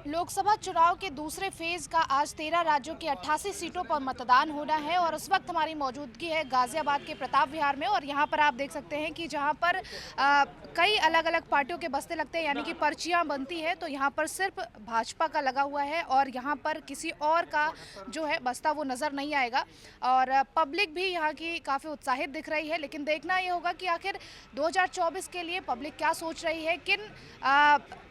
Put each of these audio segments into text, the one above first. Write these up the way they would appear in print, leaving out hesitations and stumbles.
लोकसभा चुनाव के दूसरे फेज का आज 13 राज्यों की 88 सीटों पर मतदान होना है और इस वक्त हमारी मौजूदगी है गाजियाबाद के प्रताप विहार में। और यहाँ पर आप देख सकते हैं कि जहाँ पर कई अलग अलग पार्टियों के बस्ते लगते हैं, यानी कि पर्चियाँ बनती है, तो यहाँ पर सिर्फ भाजपा का लगा हुआ है और यहाँ पर किसी और का जो है बस्ता वो नज़र नहीं आएगा। और पब्लिक भी यहाँ की काफ़ी उत्साहित दिख रही है, लेकिन देखना ये होगा कि आखिर 2024 के लिए पब्लिक क्या सोच रही है, किन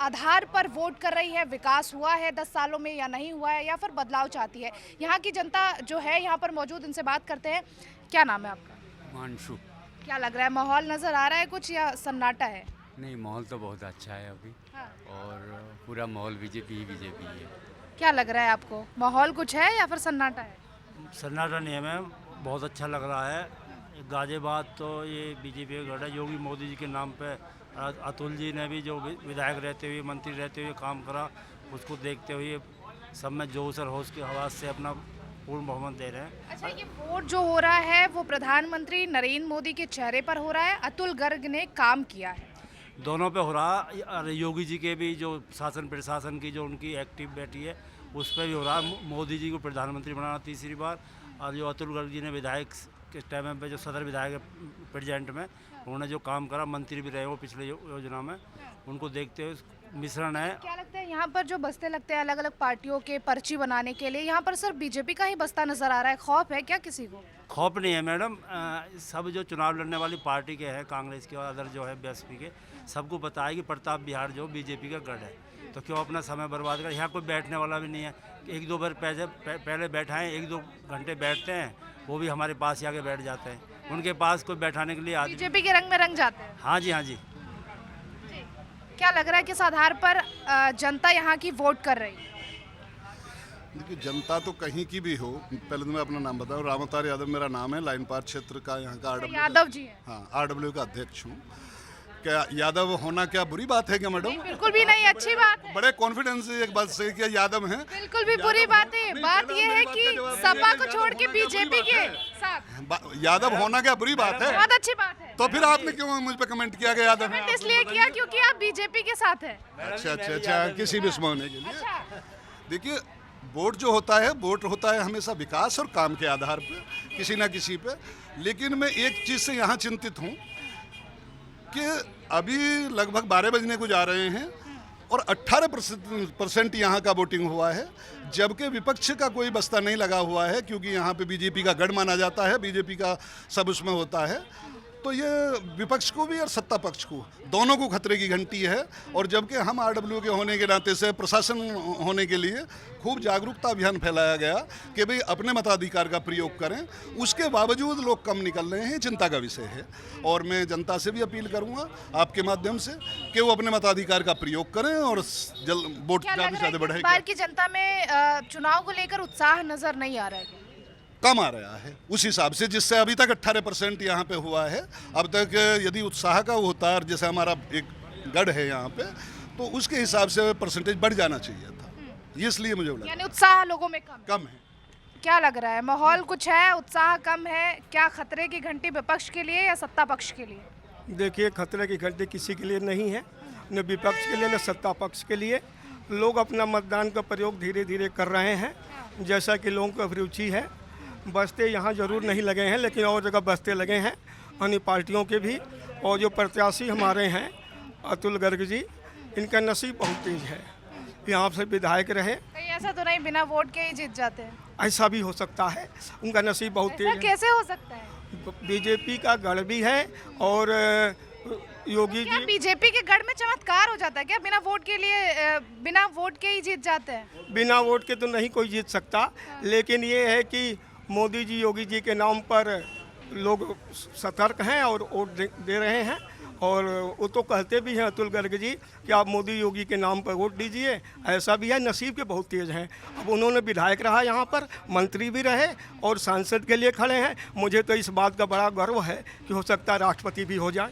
आधार पर वोट कर रही है, विकास हुआ है 10 सालों में या नहीं हुआ है, या फिर बदलाव चाहती है। यहाँ की जनता जो है यहाँ पर मौजूद, इनसे बात करते हैं। क्या नाम है आपका? मानसू। क्या लग रहा है, माहौल नज़र आ रहा है कुछ या सन्नाटा है? नहीं, माहौल तो बहुत अच्छा है अभी। हाँ। और पूरा माहौल बीजेपी ही है। क्या लग रहा है आपको, माहौल कुछ है या फिर सन्नाटा है? सन्नाटा नहीं है मैम, बहुत अच्छा लग रहा है। गाजियाबाद तो ये बीजेपी का गढ़ है। योगी मोदी जी के नाम पे अतुल जी ने भी जो विधायक रहते हुए, मंत्री रहते हुए काम करा, उसको देखते हुए सब में जोश और होश की हवा से अपना पूर्ण बहुमत दे रहे हैं। अच्छा, ये वोट जो हो रहा है वो प्रधानमंत्री नरेंद्र मोदी के चेहरे पर हो रहा है, अतुल गर्ग ने काम किया है? दोनों पे हो रहा है। और योगी जी के भी जो शासन प्रशासन की जो उनकी एक्टिविटी है उस पर भी हो रहा है। मोदी जी को प्रधानमंत्री बनाना तीसरी बार, और जो अतुल गर्ग जी ने विधायक के टाइम पे जो सदर विधायक प्रेजेंट में उन्होंने जो काम करा, मंत्री भी रहे वो पिछले योजना में, उनको देखते हुए मिश्रण है। क्या लगता है यहाँ पर जो बस्ते लगते हैं अलग अलग पार्टियों के पर्ची बनाने के लिए, यहाँ पर सिर्फ बीजेपी का ही बस्ता नजर आ रहा है, खौफ है क्या किसी को? खौफ नहीं है मैडम, सब जो चुनाव लड़ने वाली पार्टी के हैं, कांग्रेस के और अदर जो है बीएसपी के, सबको पता है कि प्रताप विहार जो बीजेपी का गढ़ है, तो क्यों अपना समय बर्बाद कर। यहाँ कोई बैठने वाला भी नहीं है। एक दो बार पहले बैठाएं, 1-2 घंटे बैठते हैं, वो भी हमारे पास ही आके बैठ जाते हैं। उनके पास कोई बैठाने के लिए आदमी बीजेपी के रंग में रंग जाते हैं। हाँ जी, हाँ जी। क्या लग रहा है किस आधार पर जनता यहाँ की वोट कर रही है? देखिए, जनता तो कहीं की भी हो, पहले तो मैं अपना नाम बताऊं। रामअवतार यादव मेरा नाम है, लाइन पार क्षेत्र का यहाँ का आरडब्ल्यू यादव जी है। हाँ, आरडब्ल्यू का अध्यक्ष हूँ। क्या यादव होना क्या बुरी बात है क्या मैडम? बिल्कुल भी नहीं, अच्छी बात है। बड़े कॉन्फिडेंस से एक बात से क्या यादव हैं? बिल्कुल भी बुरी बात है। बात यह है कि सपा को छोड़ के बीजेपी के साथ यादव होना क्या बुरी बात है? बहुत अच्छी बात है। तो फिर आपने क्यों मुझ पे कमेंट किया गया यादव है? इसलिए किया क्योंकि आप बीजेपी के साथ हैं। अच्छा, किसी भी इसमें होने के लिए। देखिए, वोट जो होता है, वोट होता है हमेशा विकास और काम के आधार पे, किसी ना किसी पे। लेकिन मैं एक चीज़ से यहाँ चिंतित हूँ कि अभी लगभग 12 बजने को जा रहे हैं और 18% यहाँ का वोटिंग हुआ है, जबकि विपक्ष का कोई बस्ता नहीं लगा हुआ है, क्योंकि यहाँ पे बीजेपी का गढ़ माना जाता है, बीजेपी का सब उसमें होता है। तो ये विपक्ष को भी और सत्ता पक्ष को दोनों को खतरे की घंटी है। और जबकि हम आरडब्ल्यू के होने के नाते से, प्रशासन होने के लिए खूब जागरूकता अभियान फैलाया गया कि भाई अपने मताधिकार का प्रयोग करें, उसके बावजूद लोग कम निकल रहे हैं, चिंता का विषय है। और मैं जनता से भी अपील करूंगा आपके माध्यम से कि वो अपने मताधिकार का प्रयोग करें और वोट ज़्यादा से ज़्यादा बढ़ाएं। इस बार की जनता में चुनाव को लेकर उत्साह नजर नहीं आ रहा है? कम आ रहा है उस हिसाब से, जिससे अभी तक 18% यहाँ पे हुआ है। अब तक यदि उत्साह का होता है, जैसे हमारा एक गढ़ है यहाँ पे, तो उसके हिसाब से परसेंटेज बढ़ जाना चाहिए था। इसलिए मुझे लगा, यानी उत्साह लोगों में कम है। क्या लग रहा है, माहौल कुछ है, उत्साह कम है? क्या खतरे की घंटी विपक्ष के लिए या सत्ता पक्ष के लिए? देखिए, खतरे की घंटी किसी के लिए नहीं है, न विपक्ष के लिए न सत्ता पक्ष के लिए। लोग अपना मतदान का प्रयोग धीरे धीरे कर रहे हैं, जैसा कि लोगों को अभिरुचि है। बस्ते यहाँ जरूर नहीं लगे हैं, लेकिन और जगह बस्ते लगे हैं अन्य पार्टियों के भी। और जो प्रत्याशी हमारे हैं अतुल गर्ग जी, इनका नसीब बहुत तेज है, यहाँ से विधायक रहे। कहीं ऐसा तो नहीं बिना वोट के ही जीत जाते हैं? ऐसा भी हो सकता है, उनका नसीब बहुत तेज है। कैसे हो सकता है? बीजेपी का गढ़ भी है और योगी जी। बीजेपी के गढ़ में चमत्कार हो जाता है क्या? बिना वोट के लिए, बिना वोट के ही जीत जाते हैं? बिना वोट के तो नहीं कोई जीत सकता, लेकिन ये है कि मोदी जी, योगी जी के नाम पर लोग सतर्क हैं और वोट दे रहे हैं। और वो तो कहते भी हैं अतुल गर्ग जी कि आप मोदी योगी के नाम पर वोट दीजिए। ऐसा भी है, नसीब के बहुत तेज हैं। अब उन्होंने विधायक रहा यहाँ पर, मंत्री भी रहे और सांसद के लिए खड़े हैं। मुझे तो इस बात का बड़ा गर्व है कि हो सकता है राष्ट्रपति भी हो जाए।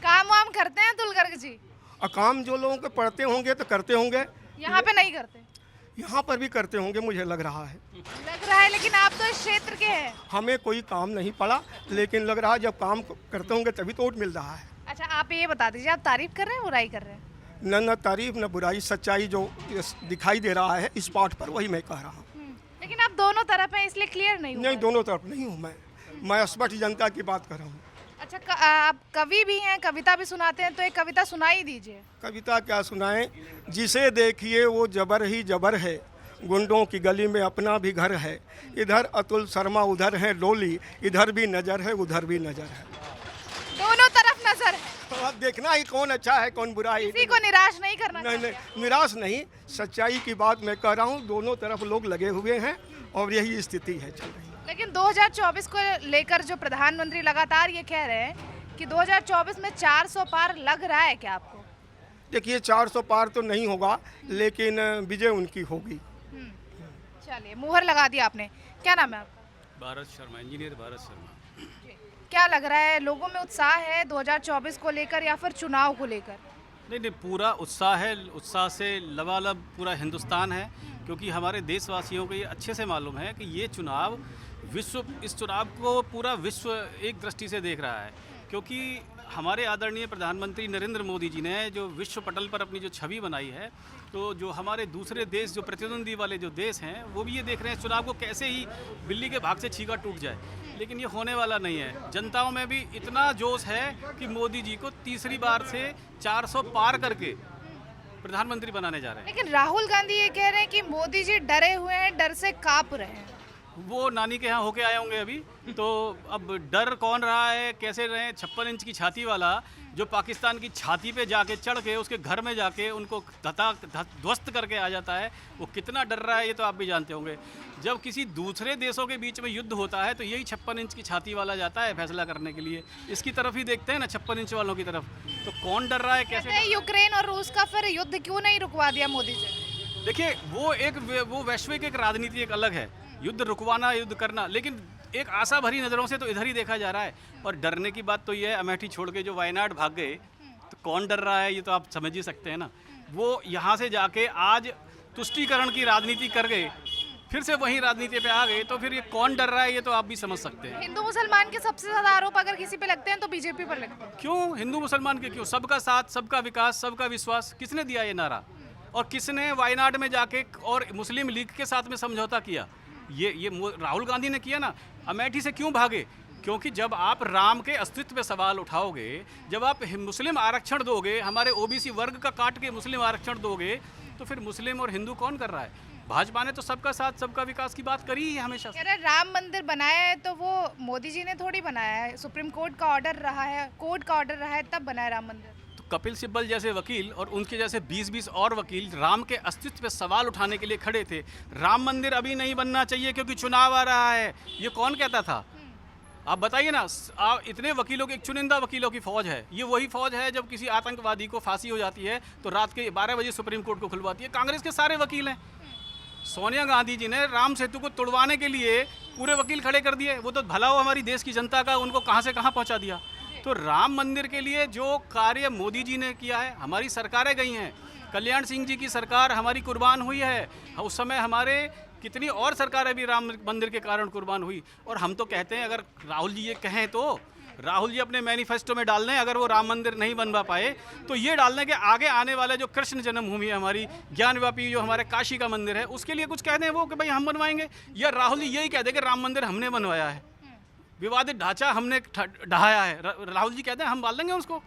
काम वाम करते हैं अतुल गर्ग जी? काम जो लोगों के पढ़ते होंगे तो करते होंगे, यहाँ पे नहीं करते? यहाँ पर भी करते होंगे, मुझे लग रहा है। लेकिन आप तो इस क्षेत्र के हैं। हमें कोई काम नहीं पड़ा, लेकिन लग रहा है जब काम करते होंगे तभी तो वोट मिल रहा है। अच्छा, आप ये बता दीजिए, आप तारीफ कर रहे हैं बुराई कर रहे हैं? न तारीफ न बुराई, सच्चाई जो दिखाई दे रहा है इस पाठ पर वही मैं कह रहा हूँ। लेकिन आप दोनों तरफ हैं इसलिए क्लियर नहीं हुआ। नहीं, दोनों तरफ नहीं हूँ मैं स्पष्ट जनता की बात कर रहा हूँ। अच्छा, आप कवि भी हैं, कविता भी सुनाते हैं, तो एक कविता सुनाई दीजिए। कविता क्या सुनाएं? जिसे देखिए वो जबर ही जबर है, गुंडों की गली में अपना भी घर है, इधर अतुल शर्मा उधर है डोली, इधर भी नज़र है उधर भी नज़र है। दोनों तरफ नजर है, तो अब देखना ही कौन अच्छा है कौन बुरा है। किसी को निराश नहीं करना नहीं चाहिए। नहीं, निराश नहीं, सच्चाई की बात मैं कह रहा हूँ। दोनों तरफ लोग लगे हुए हैं और यही स्थिति है चल रही है। लेकिन 2024 को लेकर जो प्रधानमंत्री लगातार ये कह रहे हैं कि 2024 में 400 पार लग रहा है, क्या आपको? देखिए 400 पार तो नहीं होगा, लेकिन विजय उनकी होगी। चलिए, मुहर लगा दी आपने। क्या नाम है आपका? भारत शर्मा, इंजीनियर भारत शर्मा। क्या लग रहा है, लोगों में उत्साह है 2024 को लेकर या फिर चुनाव को लेकर? नहीं, पूरा उत्साह है। उत्साह से लबालब पूरा हिंदुस्तान है, क्योंकि हमारे देशवासियों को ये अच्छे से मालूम है कि ये चुनाव इस चुनाव को पूरा विश्व एक दृष्टि से देख रहा है, क्योंकि हमारे आदरणीय प्रधानमंत्री नरेंद्र मोदी जी ने जो विश्व पटल पर अपनी जो छवि बनाई है, तो जो हमारे दूसरे देश जो प्रतिद्वंदी वाले जो देश हैं वो भी ये देख रहे हैं चुनाव को कैसे ही बिल्ली के भाग से छीका टूट जाए। लेकिन ये होने वाला नहीं है। जनताओं में भी इतना जोश है कि मोदी जी को तीसरी बार से 400 पार करके प्रधानमंत्री बनाने जा रहे हैं। लेकिन राहुल गांधी ये कह रहे हैं कि मोदी जी डरे हुए हैं, डर से कांप रहे हैं। वो नानी के यहाँ होके आए होंगे अभी, तो अब डर कौन रहा है, कैसे रहे? 56 इंच की छाती वाला जो पाकिस्तान की छाती पे जाके चढ़ के उसके घर में जाके उनको ध्वस्त करके आ जाता है, वो कितना डर रहा है ये तो आप भी जानते होंगे। जब किसी दूसरे देशों के बीच में युद्ध होता है तो यही 56 इंच की छाती वाला जाता है फैसला करने के लिए। इसकी तरफ ही देखते हैं ना, 56 इंच वालों की तरफ। तो कौन डर रहा है, कहते कैसे? हैं यूक्रेन और रूस का फिर युद्ध क्यों नहीं रुकवा दिया मोदी जी? देखिए, वो वैश्विक एक राजनीति एक अलग है, युद्ध रुकवाना, युद्ध करना। लेकिन एक आशा भरी नज़रों से तो इधर ही देखा जा रहा है। और डरने की बात तो ये है, अमेठी छोड़ के जो वायनाड भाग गए, तो कौन डर रहा है ये तो आप समझ ही सकते हैं ना। वो यहाँ से जाके आज तुष्टीकरण की राजनीति कर गए, फिर से वही राजनीति पे आ गए, तो फिर ये कौन डर रहा है ये तो आप भी समझ सकते हैं। हिंदू मुसलमान के सबसे ज्यादा आरोप अगर किसी पे लगते हैं तो बीजेपी पर लगते हैं। क्यों हिंदू मुसलमान के क्यों? सबका साथ, सबका विकास, सबका विश्वास, किसने दिया ये नारा? और किसने वायनाड में जाके और मुस्लिम लीग के साथ में समझौता किया? ये राहुल गांधी ने किया ना। अमेठी से क्यों भागे? क्योंकि जब आप राम के अस्तित्व पे सवाल उठाओगे, जब आप मुस्लिम आरक्षण दोगे, हमारे ओबीसी वर्ग का काट के मुस्लिम आरक्षण दोगे, तो फिर मुस्लिम और हिंदू कौन कर रहा है? भाजपा ने तो सबका साथ, सबका विकास की बात करी ही है हमेशा से। अरे राम मंदिर बनाया है तो वो मोदी जी ने थोड़ी बनाया है, सुप्रीम कोर्ट का ऑर्डर रहा है, कोर्ट का ऑर्डर रहा है, तब बनाया राम मंदिर। तो कपिल सिब्बल जैसे वकील और उनके जैसे 20-20 और वकील राम के अस्तित्व पे सवाल उठाने के लिए खड़े थे। राम मंदिर अभी नहीं बनना चाहिए क्योंकि चुनाव आ रहा है, ये कौन कहता था? आप बताइए ना। इतने वकीलों के, एक चुनिंदा वकीलों की फौज है। ये वही फौज है जब किसी आतंकवादी को फांसी हो जाती है तो रात के 12 बजे सुप्रीम कोर्ट को खुलवाती है। कांग्रेस के सारे वकील हैं। सोनिया गांधी जी ने राम सेतु को तोड़वाने के लिए पूरे वकील खड़े कर दिए। वो तो भला हो हमारी देश की जनता का, उनको कहाँ से कहाँ पहुँचा दिया। तो राम मंदिर के लिए जो कार्य मोदी जी ने किया है, हमारी सरकारें गई हैं। कल्याण सिंह जी की सरकार हमारी कुर्बान हुई है। उस समय हमारे कितनी और सरकारें भी राम मंदिर के कारण कुर्बान हुई। और हम तो कहते हैं, अगर राहुल जी ये कहें तो राहुल जी अपने मैनिफेस्टो में डाल दें, अगर वो राम मंदिर नहीं बनवा पाए तो ये डाल दें कि आगे आने वाले जो कृष्ण जन्मभूमि है, हमारी ज्ञानव्यापी जो हमारे काशी का मंदिर है, उसके लिए कुछ कह दें वो कि भाई हम बनवाएंगे। या राहुल जी यही कह दें कि राम मंदिर हमने बनवाया है, विवादित ढांचा हमने ढहाया है। राहुल जी कहते हैं हम डाल देंगे उसको,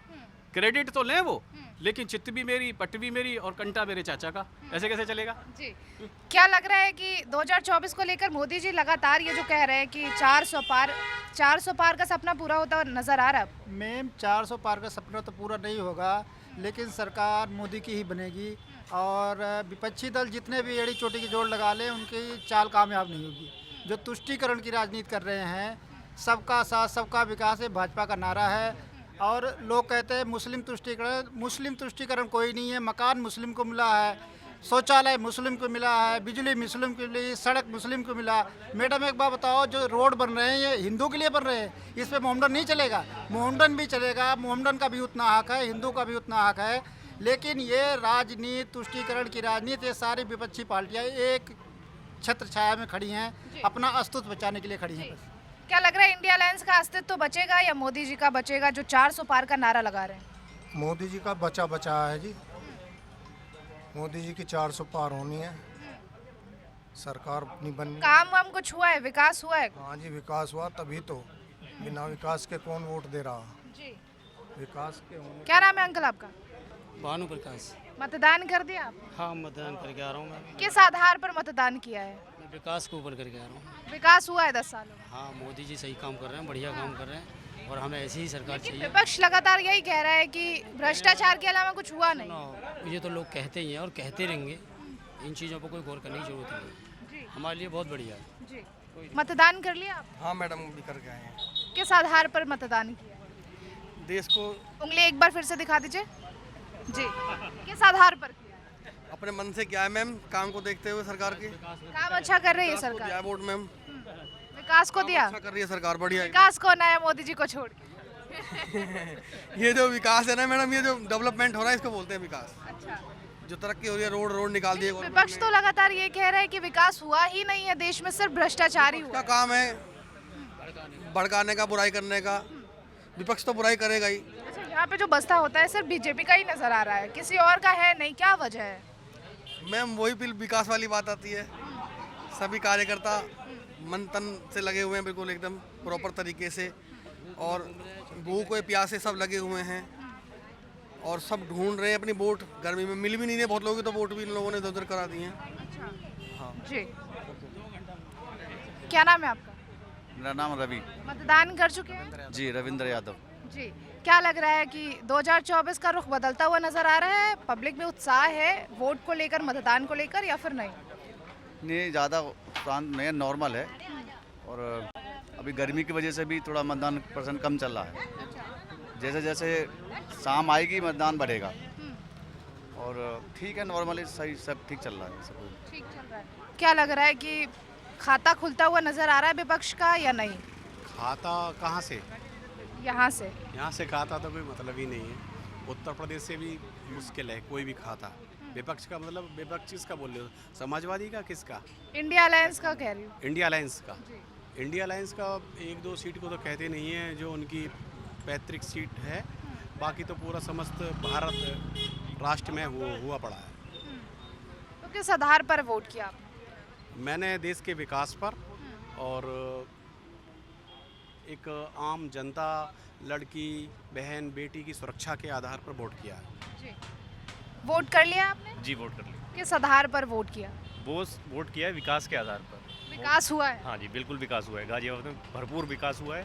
क्रेडिट तो लें वो, लेकिन चित्त भी मेरी, पट भी मेरी और कंटा मेरे चाचा का। ऐसे कैसे चलेगा जी? क्या लग रहा है कि 2024 को लेकर मोदी जी लगातार ये जो कह रहे हैं कि 400 पार का सपना पूरा होता नजर आ रहा है? मैम 400 पार का सपना तो पूरा नहीं होगा, लेकिन सरकार मोदी की ही बनेगी। और विपक्षी दल जितने भी एड़ी चोटी की जोड़ लगा लें, उनकी चाल कामयाब नहीं होगी। जो तुष्टीकरण की राजनीति कर रहे हैं, सबका साथ सबका विकास है भाजपा का नारा है। और लोग कहते हैं मुस्लिम तुष्टीकरण कोई नहीं है। मकान मुस्लिम को मिला है, शौचालय मुस्लिम को मिला है, बिजली मुस्लिम को मिली, सड़क मुस्लिम को मिला। मैडम एक बात बताओ, जो रोड बन रहे हैं ये हिंदू के लिए बन रहे हैं, इस पर मोहम्मडन नहीं चलेगा? मोहम्मडन भी चलेगा, मोहम्मडन का भी उतना हक है, हिंदू का भी उतना हक है। लेकिन ये राजनीति, तुष्टीकरण की राजनीति, ये सारी विपक्षी पार्टियाँ एक छत्र छाया में खड़ी हैं, अपना अस्तित्व बचाने के लिए खड़ी हैं। बस क्या लग रहा है, इंडिया अलायंस का अस्तित्व बचेगा या मोदी जी का बचेगा, जो 400 पार का नारा लगा रहे हैं? मोदी जी का बचा है जी। मोदी जी की 400 पार होनी है, सरकार अपनी बननी। काम वाम कुछ हुआ है, विकास हुआ है? हाँ जी, विकास हुआ तभी तो, बिना विकास के कौन वोट दे रहा। जी। विकास के होने। क्या नाम है अंकल आपका? भानु प्रकाश। मतदान कर दिया आप? हाँ, मतदान करके आ रहा हूँ मैं। किस आधार पर मतदान किया है? मैं विकास के ऊपर करके आ रहा हूँ। विकास हुआ है 10 सालों में? हाँ, मोदी जी सही काम कर रहे हैं, बढ़िया काम कर रहे हैं और हमें ऐसी ही सरकार चाहिए। विपक्ष लगातार यही कह रहा है कि भ्रष्टाचार के अलावा कुछ हुआ नहीं। सुनो, ये तो लोग कहते ही हैं और कहते रहेंगे, इन चीज़ों पर कोई गौर करने की जरूरत नहीं है। हमारे लिए बहुत बढ़िया है। जी। मतदान कर लिया आप? हाँ मैडम, भी करके आए हैं। किस आधार पर मतदान किया? देश को उंगली एक बार फिर से दिखा दीजिए। जी। किस आधार पर किया? अपने मन से क्या है मैम, काम को देखते हुए सरकार के। काम अच्छा कर रही है सरकार? वोट मैम, विकास को दिया? अच्छा कर रही है सरकार, बढ़िया है। विकास कौन है मोदी जी को छोड़ के? ये जो विकास है ना मैडम, ये जो डेवलपमेंट हो रहा है इसको बोलते हैं विकास। अच्छा। जो तरक्की हो रही है, रोड निकाल दिए। विपक्ष तो लगातार ये कह रहा है कि विकास हुआ ही नहीं है देश में, सिर्फ भ्रष्टाचार ही हुआ का है। काम है भड़काने का, बुराई करने का। विपक्ष तो बुराई करेगा ही। अच्छा, यहाँ पे जो बस्ता होता है सिर्फ बीजेपी का ही नजर आ रहा है, किसी और का है नहीं, क्या वजह है? मैम वही फिर विकास वाली बात आती है, सभी कार्यकर्ता मन तन से लगे हुए हैं, बिल्कुल एकदम प्रॉपर तरीके से, और भूख को प्यासे सब लगे हुए हैं और सब ढूंढ रहे हैं अपनी वोट। गर्मी में मिल भी नहीं रहे बहुत लोगों की, तो वोट भी इन लोगों ने इधर करा दिए हैं। हाँ जी। क्या नाम है आपका? मेरा नाम रवि। मतदान कर चुके हैं? जी, रविंद्र यादव। जी। क्या लग रहा है कि 2024 का रुख बदलता हुआ नजर आ रहा है? पब्लिक में उत्साह है वोट को लेकर, मतदान को लेकर, या फिर नहीं? नहीं, ज़्यादा शांत नहीं है, नॉर्मल है। और अभी गर्मी की वजह से भी थोड़ा मतदान % कम चल रहा है। जैसे जैसे शाम आएगी मतदान बढ़ेगा। और ठीक है, नॉर्मली सही, सब ठीक चल रहा है, सब ठीक चल रहा है। क्या लग रहा है कि खाता खुलता हुआ नजर आ रहा है विपक्ष का या नहीं? खाता कहाँ से? यहाँ से। यहाँ से खाता तो कोई मतलब ही नहीं है। उत्तर प्रदेश से भी मुश्किल है कोई भी खाता। विपक्ष का मतलब, विपक्ष किसका बोल रहे हो? समाजवादी का, किसका? इंडिया अलायंस का कह रही हूँ। इंडिया अलायंस का। इंडिया अलायंस का 1-2 सीट को तो कहते नहीं है, जो उनकी पैतृक सीट है, बाकी तो पूरा समस्त भारत राष्ट्र में हुआ पड़ा है। तो किस आधार पर वोट किया आपने? मैंने देश के विकास पर और एक आम जनता, लड़की, बहन, बेटी की सुरक्षा के आधार पर वोट किया है। जी। वोट कर लिया आपने? जी, वोट कर लिया। किस आधार पर वोट किया? वोट किया है विकास के आधार पर। विकास हुआ है? हाँ जी, बिल्कुल विकास हुआ है। गाजियाबाद में भरपूर विकास हुआ है।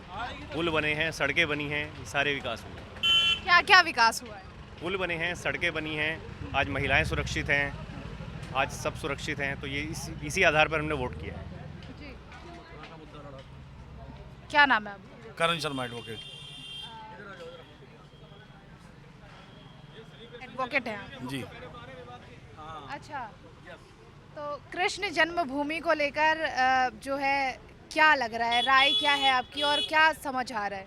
पुल बने हैं, सड़कें बनी हैं, ये सारे विकास हुए हैं। क्या क्या विकास हुआ है? पुल बने हैं, सड़कें बनी हैं, आज महिलाएं सुरक्षित हैं, आज सब सुरक्षित हैं, तो ये इसी आधार पर हमने वोट किया है। जी। क्या नाम है आपका? करण शर्मा, एडवोकेट। एडवोकेट है आप? जी। अच्छा, तो कृष्ण जन्मभूमि को लेकर जो है क्या लग रहा है, राय क्या है आपकी और क्या समझ आ रहा है?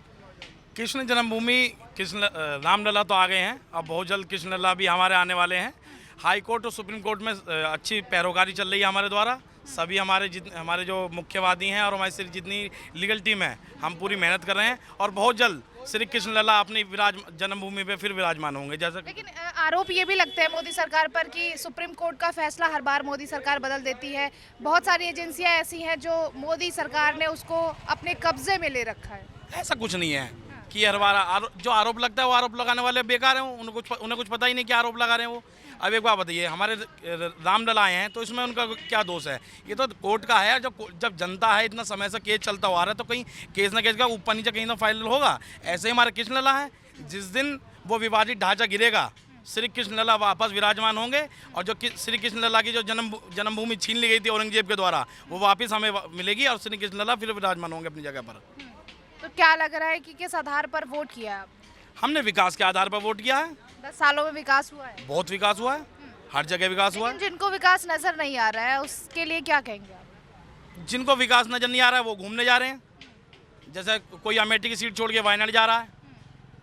कृष्ण जन्मभूमि, कृष्ण रामलला तो आ गए हैं, अब बहुत जल्द कृष्ण लला भी हमारे आने वाले हैं। हाई कोर्ट और सुप्रीम कोर्ट में अच्छी पैरोकारी चल रही है हमारे द्वारा। सभी हमारे जो मुख्यवादी हैं और हमारी जितनी लीगल टीम है, हम पूरी मेहनत कर रहे हैं और बहुत जल्द श्री कृष्ण लला अपनी जन्मभूमि पे फिर विराजमान होंगे। जैसा लेकिन आरोप ये भी लगते हैं मोदी सरकार पर कि सुप्रीम कोर्ट का फैसला हर बार मोदी सरकार बदल देती है। बहुत सारी एजेंसियां ऐसी हैं जो मोदी सरकार ने उसको अपने कब्जे में ले रखा है। ऐसा कुछ नहीं है कि हर बार जो आरोप लगता है वो आरोप लगाने वाले बेकार हैं, उन्हें कुछ पता ही नहीं क्या आरोप लगा रहे हैं वो। अब एक बात बताइए, हमारे रामलला आए हैं तो इसमें उनका क्या दोष है? ये तो कोर्ट का है। जब जनता है, इतना समय से केस चलता हुआ रहा है, तो कहीं केस ना केस का ऊपर नीचे कहीं तो फाइनल होगा। ऐसे ही हमारे कृष्ण लला है, जिस दिन वो विवादित ढांचा गिरेगा, श्री कृष्ण लला वापस विराजमान होंगे और जो श्री कृष्ण लला की जो जन्मभूमि छीन ली गई थी औरंगजेब के द्वारा, वो वापस हमें मिलेगी और श्री कृष्ण लला फिर विराजमान होंगे अपनी जगह पर। तो क्या लग रहा है कि किस आधार पर वोट किया आप? हमने विकास के आधार पर वोट किया है। 10 सालों में विकास हुआ है? बहुत विकास हुआ है, हर जगह विकास हुआ है। जिनको विकास नजर नहीं आ रहा है उसके लिए क्या कहेंगे आप? जिनको विकास नजर नहीं आ रहा है वो घूमने जा रहे हैं। जैसे कोई अमेठी की सीट छोड़ के वायनाड जा रहा है,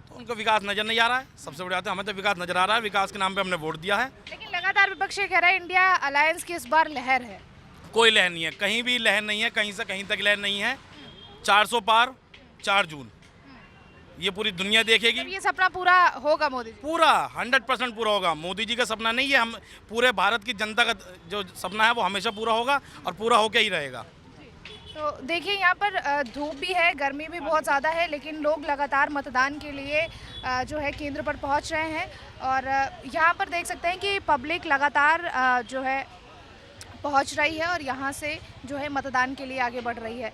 तो उनको विकास नजर नहीं आ रहा है। सबसे बड़ी बात है, हमें तो विकास नजर आ रहा है, विकास के नाम पे हमने वोट दिया है। लेकिन लगातार विपक्ष कह रहा है इंडिया अलायंस की इस बार लहर है। कोई लहर नहीं है, कहीं भी लहर नहीं है, कहीं से कहीं तक लहर नहीं है। 400 पार 4 जून, ये पूरी दुनिया देखेगी। ये सपना पूरा होगा मोदी जी? पूरा 100% पूरा होगा। मोदी जी का सपना नहीं है, हम पूरे भारत की जनता का जो सपना है वो हमेशा पूरा होगा और पूरा होके ही रहेगा। तो देखिए यहाँ पर धूप भी है, गर्मी भी बहुत ज़्यादा है, लेकिन लोग लगातार मतदान के लिए जो है केंद्र पर पहुँच रहे हैं। और यहाँ पर देख सकते हैं कि पब्लिक लगातार जो है पहुँच रही है और यहाँ से जो है मतदान के लिए आगे बढ़ रही है।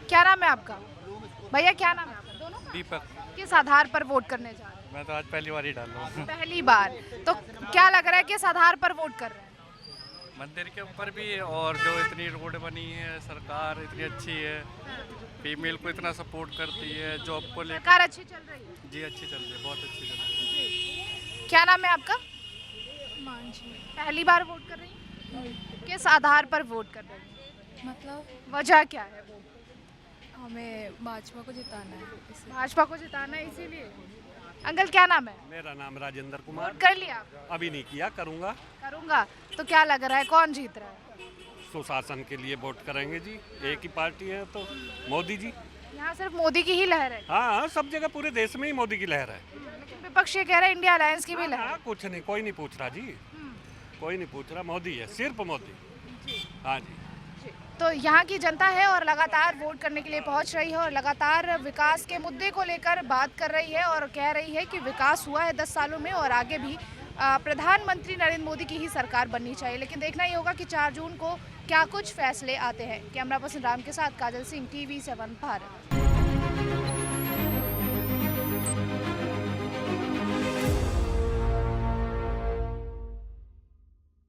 क्या नाम है आपका भैया? क्या नाम है आपका? दोनों का? दीपक। किस आधार पर वोट करने जा रहे हैं? मैं तो आज पहली बार ही डाल रहा हूँ। पहली बार? तो क्या लग रहा है किस आधार पर वोट कर रहे हैं? मंदिर के ऊपर भी, और जो इतनी रोड बनी है, सरकार इतनी अच्छी है, फीमेल को इतना सपोर्ट करती है, जॉब को लेकर सरकार अच्छी चल रही है? जी अच्छी चल रही है, बहुत अच्छी चल रही है। क्या नाम है आपका? मांझी। पहली बार वोट कर रही हैं? किस आधार पर वोट कर रही हैं? मतलब वजह क्या है? वो हमें भाजपा को जिताना है, इसलिए। भाजपा को जिताना है इसीलिए। अंकल क्या नाम है? मेरा नाम राजेंद्र कुमार। वोट कर लिया? अभी नहीं किया, करूँगा। करूँगा। तो क्या लग रहा है कौन जीत रहा है? सुशासन के लिए वोट करेंगे जी, एक ही पार्टी है तो मोदी जी। यहाँ सिर्फ मोदी की ही लहर है? हाँ, सब जगह पूरे देश में ही मोदी की लहर है। लेकिन विपक्ष ये कह रहा है इंडिया अलायंस की भी लहर है। कुछ नहीं, कोई नहीं पूछ रहा जी, कोई नहीं पूछ रहा, मोदी है, सिर्फ मोदी। हाँ जी। तो यहाँ की जनता है और लगातार वोट करने के लिए पहुँच रही है और लगातार विकास के मुद्दे को लेकर बात कर रही है और कह रही है कि विकास हुआ है 10 सालों में और आगे भी प्रधानमंत्री नरेंद्र मोदी की ही सरकार बननी चाहिए। लेकिन देखना ही होगा कि 4 जून को क्या कुछ फैसले आते हैं। कैमरा पर्सन राम के साथ काजल सिंह, TV7 भारत।